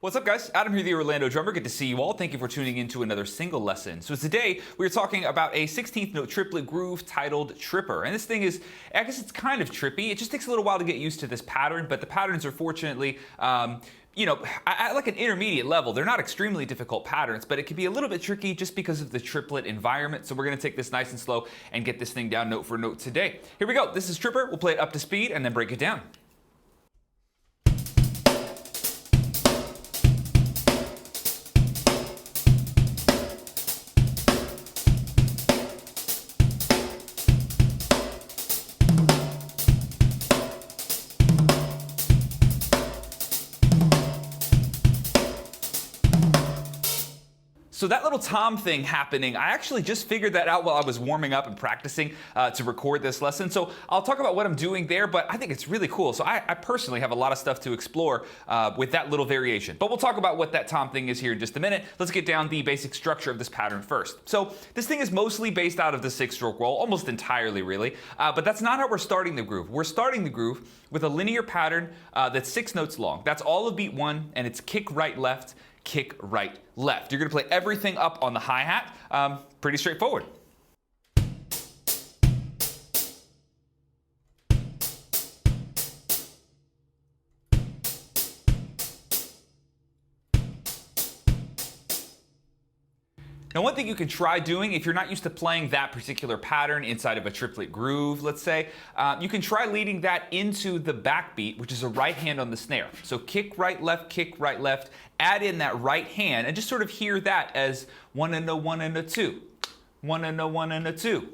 What's up, guys? Adam here, the Orlando Drummer. Good to see you all. Thank you for tuning in to another single lesson. So today we're talking about a 16th note triplet groove titled Tripper. And this thing is, I guess it's kind of trippy. It just takes a little while to get used to this pattern, but the patterns are fortunately, at like an intermediate level. They're not extremely difficult patterns, but it can be a little bit tricky just because of the triplet environment. So we're going to take this nice and slow and get this thing down note for note today. Here we go. This is Tripper. We'll play it up to speed and then break it down. So that little tom thing happening, I actually just figured that out while I was warming up and practicing to record this lesson. So I'll talk about what I'm doing there, but I think it's really cool. So I personally have a lot of stuff to explore with that little variation. But we'll talk about what that tom thing is here in just a minute. Let's get down the basic structure of this pattern first. So this thing is mostly based out of the 6-stroke roll, almost entirely really. But that's not how we're starting the groove. We're starting the groove with a linear pattern that's 6 notes long. That's all of beat 1, and it's kick, right, left, kick, right, left. You're going to play everything up on the hi-hat. Pretty straightforward. Now, one thing you can try doing, if you're not used to playing that particular pattern inside of a triplet groove, let's say, you can try leading that into the backbeat, which is a right hand on the snare. So kick, right, left, add in that right hand, and just sort of hear that as 1 and a 1 and a 2, 1 and a 1 and a 2.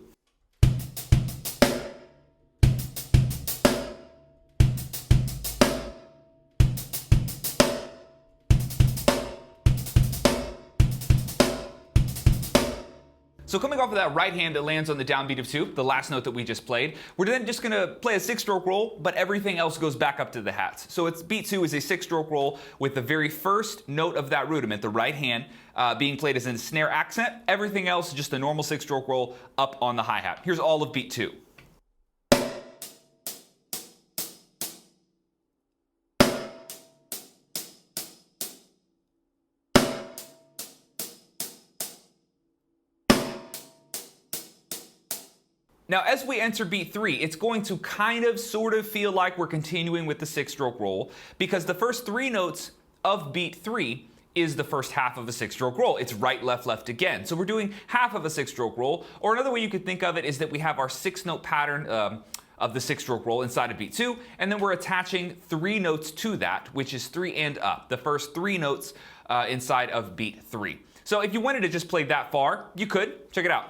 So coming off of that right hand that lands on the downbeat of 2, the last note that we just played, we're then just going to play a 6-stroke roll, but everything else goes back up to the hats. So it's beat 2 is a 6-stroke roll with the very first note of that rudiment, the right hand, being played as a snare accent. Everything else just a normal 6-stroke roll up on the hi-hat. Here's all of beat 2. Now, as we enter beat 3, it's going to kind of sort of feel like we're continuing with the 6-stroke roll because the first 3 notes of beat 3 is the first half of a 6-stroke roll. It's right, left again. So we're doing half of a 6-stroke roll. Or another way you could think of it is that we have our 6-note pattern of the 6-stroke roll inside of beat 2, and then we're attaching 3 notes to that, which is 3 and up, the first 3 notes inside of beat 3. So if you wanted to just play that far, you could. Check it out.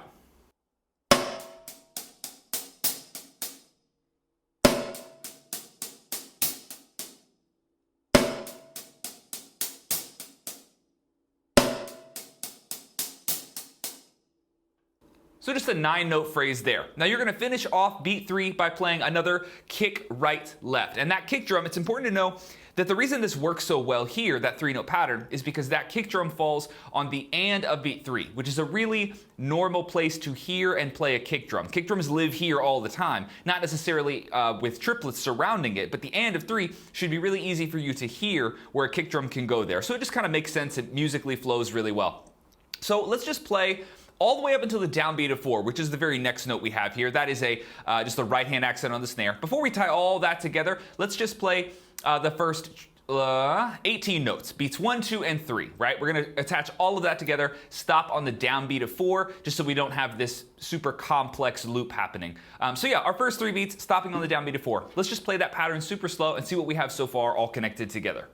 So just a 9-note phrase there. Now you're going to finish off beat 3 by playing another kick, right, left. And that kick drum, it's important to know that the reason this works so well here, that 3-note pattern, is because that kick drum falls on the and of beat 3, which is a really normal place to hear and play a kick drum. Kick drums live here all the time, not necessarily with triplets surrounding it, but the and of 3 should be really easy for you to hear where a kick drum can go there. So it just kind of makes sense. It musically flows really well. So let's just play all the way up until the downbeat of 4, which is the very next note we have here. That is just a right hand accent on the snare. Before we tie all that together, let's just play the first 18 notes, beats 1, 2, and 3, right? We're going to attach all of that together, stop on the downbeat of 4, just so we don't have this super complex loop happening. So yeah, our first 3 beats, stopping on the downbeat of 4. Let's just play that pattern super slow and see what we have so far all connected together.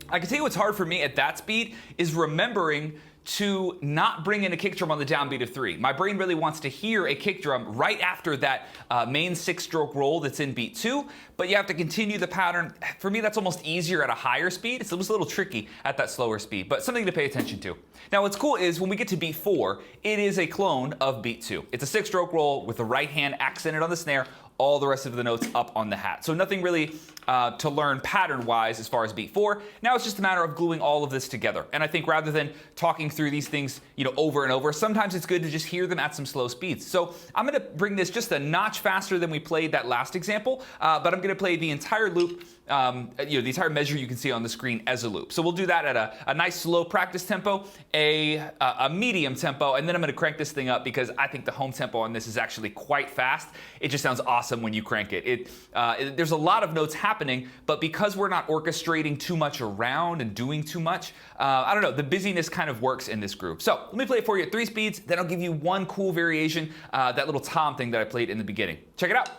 I can tell you what's hard for me at that speed is remembering to not bring in a kick drum on the downbeat of 3. My brain really wants to hear a kick drum right after that main 6-stroke roll that's in beat 2, but you have to continue the pattern. For me, that's almost easier at a higher speed. It's a little tricky at that slower speed, but something to pay attention to. Now, what's cool is when we get to beat 4, it is a clone of beat 2. It's a 6-stroke roll with the right hand accented on the snare, all the rest of the notes up on the hat. So nothing really to learn pattern-wise as far as beat 4. Now it's just a matter of gluing all of this together. And I think rather than talking through these things, over and over, sometimes it's good to just hear them at some slow speeds. So I'm going to bring this just a notch faster than we played that last example, but I'm going to play the entire loop, the entire measure you can see on the screen as a loop. So we'll do that at a nice slow practice tempo, a medium tempo, and then I'm going to crank this thing up because I think the home tempo on this is actually quite fast. It just sounds awesome when you crank it. There's a lot of notes happening, but because we're not orchestrating too much around and doing too much, I don't know, the busyness kind of works in this groove. So let me play it for you at 3 speeds, then I'll give you one cool variation, that little tom thing that I played in the beginning. Check it out.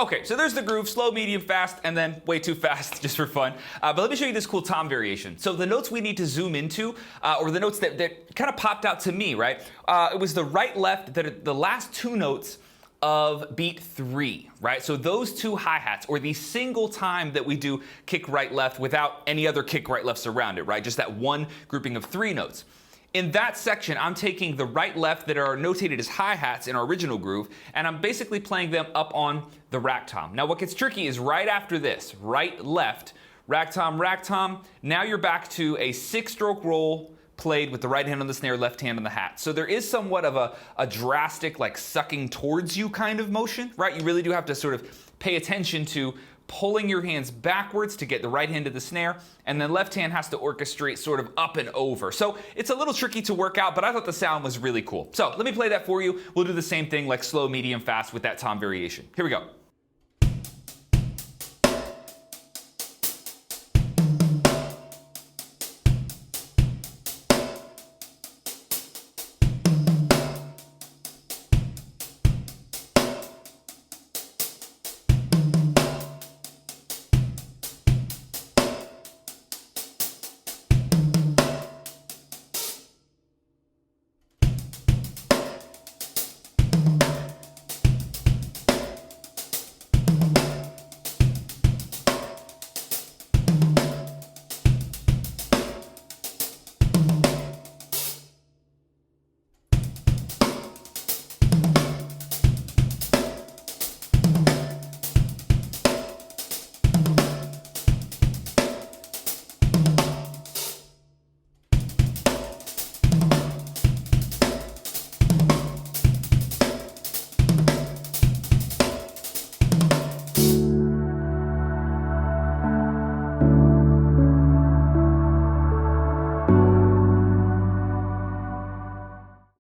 Okay, so there's the groove, slow, medium, fast, and then way too fast just for fun. But let me show you this cool tom variation. So the notes we need to zoom into, or the notes that kind of popped out to me, right? It was the right, left, the last 2 notes of beat 3, right? So those 2 hi-hats, or the single time that we do kick right, left without any other kick right, lefts around it, right? Just that one grouping of 3 notes. In that section, I'm taking the right, left that are notated as hi-hats in our original groove, and I'm basically playing them up on the rack tom. Now what gets tricky is right after this, right, left, rack tom, now you're back to a 6-stroke roll played with the right hand on the snare, left hand on the hat. So there is somewhat of a drastic, like sucking towards you kind of motion, right? You really do have to sort of pay attention to pulling your hands backwards to get the right hand to the snare, and then left hand has to orchestrate sort of up and over. So it's a little tricky to work out, but I thought the sound was really cool. So let me play that for you. We'll do the same thing like slow, medium, fast with that tom variation. Here we go.